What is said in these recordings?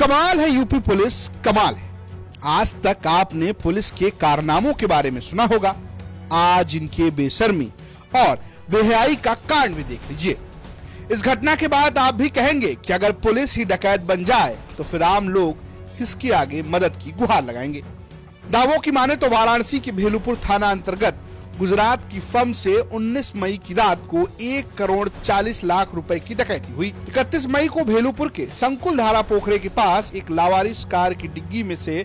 कमाल है UP police, कमाल है। आज तक आपने पुलिस के कारनामों के बारे में सुना होगा, आज इनके बेशर्मी और बेहयाई का कांड भी देख लीजिए। इस घटना के बाद आप भी कहेंगे कि अगर पुलिस ही डकैत बन जाए तो फिर आम लोग किसके आगे मदद की गुहार लगाएंगे। दावों की माने तो वाराणसी के भेलूपुर थाना अंतर्गत गुजरात की फर्म से 19 मई की रात को 1,40,00,000 रुपए की डकैती हुई। 31 मई को भेलूपुर के संकुल धारा पोखरे के पास एक लावारिस कार की डिग्गी में से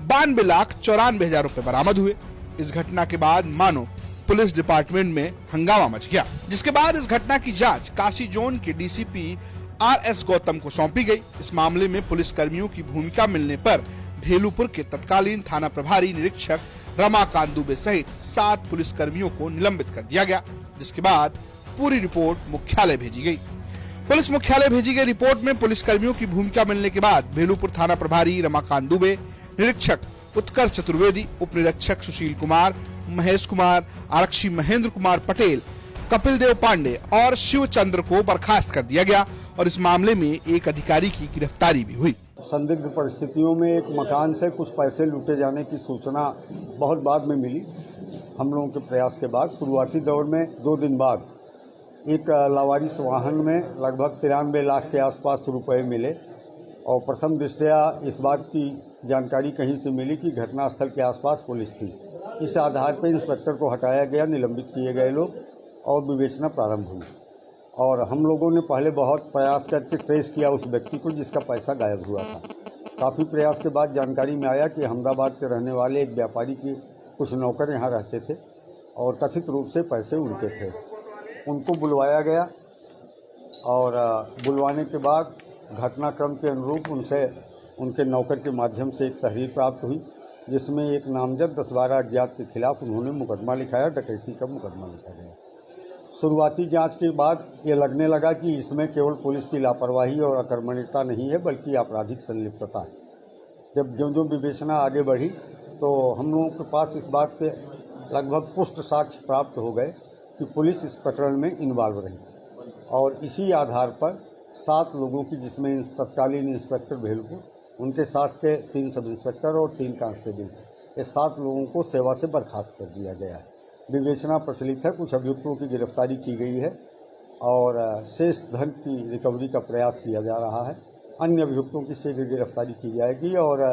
92,94,000 रुपए बरामद हुए। इस घटना के बाद मानो पुलिस डिपार्टमेंट में हंगामा मच गया, जिसके बाद इस घटना की जांच काशी जोन के डीसीपी RS गौतम को सौंपी गई। इस मामले में पुलिस कर्मियों की भूमिका मिलने पर भेलूपुर के तत्कालीन थाना प्रभारी निरीक्षक रमाकांत दुबे सहित 7 पुलिस कर्मियों को निलंबित कर दिया गया, जिसके बाद पूरी रिपोर्ट मुख्यालय भेजी गई। पुलिस मुख्यालय भेजी गई रिपोर्ट में पुलिस कर्मियों की भूमिका मिलने के बाद भेलूपुर थाना प्रभारी रमाकांत दुबे, निरीक्षक उत्कर्ष चतुर्वेदी, उप निरीक्षक सुशील कुमार, महेश कुमार, आरक्षी महेंद्र कुमार पटेल, कपिल देव पांडे और शिव चंद्र को बर्खास्त कर दिया गया और इस मामले में एक अधिकारी की गिरफ्तारी भी हुई। संदिग्ध परिस्थितियों में एक मकान से कुछ पैसे लूटे जाने की सूचना बहुत बाद में मिली। हम लोगों के प्रयास के बाद शुरुआती दौर में 2 दिन बाद एक लावारिस वाहन में लगभग 93 लाख के आसपास रुपए मिले और प्रथम दृष्टया इस बात की जानकारी कहीं से मिली कि घटनास्थल के आसपास पुलिस थी। इस आधार पर इंस्पेक्टर को हटाया गया, निलंबित किए गए लोग और विवेचना प्रारंभ हुई। और हम लोगों ने पहले बहुत प्रयास करके ट्रेस किया उस व्यक्ति को जिसका पैसा गायब हुआ था। काफ़ी प्रयास के बाद जानकारी में आया कि अहमदाबाद के रहने वाले एक व्यापारी के कुछ नौकर यहाँ रहते थे और कथित रूप से पैसे उनके थे। उनको बुलवाया गया और बुलवाने के बाद घटनाक्रम के अनुरूप उनसे उनके नौकर के माध्यम से एक तहरीर प्राप्त हुई, जिसमें एक नामजद 10-12 अज्ञात के खिलाफ उन्होंने मुकदमा लिखाया, डकैती का मुकदमा लिखा गया। शुरुआती जांच के बाद ये लगने लगा कि इसमें केवल पुलिस की लापरवाही और अकर्मण्यता नहीं है बल्कि आपराधिक संलिप्तता है। जब जो विवेचना आगे बढ़ी तो हम लोगों के पास इस बात के लगभग पुष्ट साक्ष्य प्राप्त हो गए कि पुलिस इस प्रकरण में इन्वॉल्व रही थी और इसी आधार पर 7 लोगों की, जिसमें तत्कालीन इंस्पेक्टर भेलपुर, उनके साथ के 3 सब इंस्पेक्टर और 3 कांस्टेबल्स, ये 7 लोगों को सेवा से बर्खास्त कर दिया गया है। विवेचना प्रचलित है, कुछ अभियुक्तों की गिरफ्तारी की गई है और शेष धन की रिकवरी का प्रयास किया जा रहा है। अन्य अभियुक्तों की शीघ्र गिरफ्तारी की जाएगी और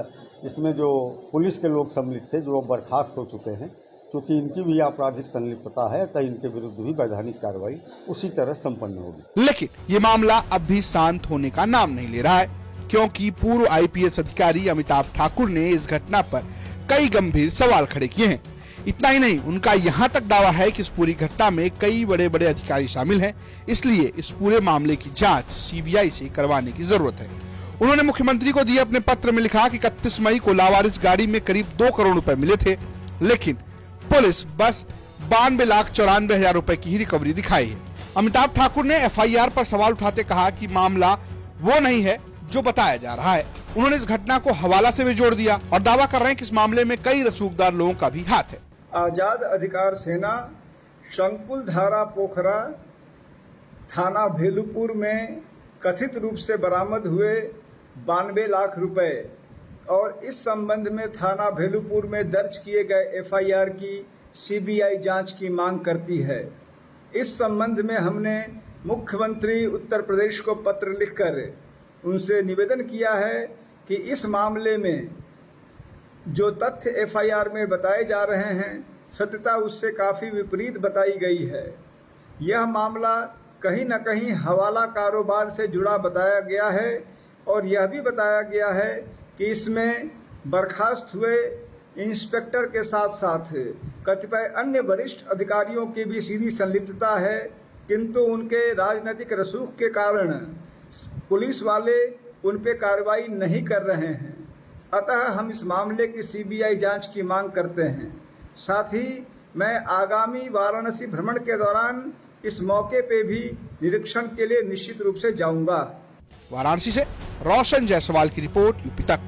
इसमें जो पुलिस के लोग सम्मिलित थे जो बर्खास्त हो चुके हैं, क्योंकि इनकी भी आपराधिक संलिप्तता है, तो इनके विरुद्ध भी वैधानिक कार्रवाई उसी तरह संपन्न होगी। लेकिन ये मामला अब भी शांत होने का नाम नहीं ले रहा है, क्योंकि पूर्व IPS अधिकारी अमिताभ ठाकुर ने इस घटना पर कई गंभीर सवाल खड़े किए हैं। इतना ही नहीं, उनका यहाँ तक दावा है कि इस पूरी घटना में कई बड़े बड़े अधिकारी शामिल हैं, इसलिए इस पूरे मामले की जांच CBI से करवाने की जरूरत है। उन्होंने मुख्यमंत्री को दिए अपने पत्र में लिखा कि 31 मई को लावारिस गाड़ी में करीब 2 करोड़ रुपए मिले थे, लेकिन पुलिस बस 92,94,000 रुपए की ही रिकवरी दिखाई है। अमिताभ ठाकुर ने FIR पर सवाल उठाते कहा कि मामला वो नहीं है जो बताया जा रहा है। उन्होंने इस घटना को हवाला से भी जोड़ दिया और दावा कर रहे हैं कि इस मामले में कई रसूखदार लोगों का भी हाथ है। आजाद अधिकार सेना संकुल धारा पोखरा थाना भेलूपुर में कथित रूप से बरामद हुए 92 लाख रुपए और इस संबंध में थाना भेलूपुर में दर्ज किए गए FIR की CBI जांच की मांग करती है। इस संबंध में हमने मुख्यमंत्री उत्तर प्रदेश को पत्र लिखकर उनसे निवेदन किया है कि इस मामले में जो तथ्य FIR में बताए जा रहे हैं सत्यता उससे काफ़ी विपरीत बताई गई है। यह मामला कहीं न कहीं हवाला कारोबार से जुड़ा बताया गया है और यह भी बताया गया है कि इसमें बर्खास्त हुए इंस्पेक्टर के साथ साथ कतिपय अन्य वरिष्ठ अधिकारियों की भी सीधी संलिप्तता है, किंतु उनके राजनीतिक रसूख के कारण पुलिस वाले उन पर कार्रवाई नहीं कर रहे हैं। अतः हम इस मामले की CBI जांच की मांग करते हैं। साथ ही मैं आगामी वाराणसी भ्रमण के दौरान इस मौके पे भी निरीक्षण के लिए निश्चित रूप से जाऊंगा। वाराणसी से रोशन जायसवाल की रिपोर्ट, यूपी तक।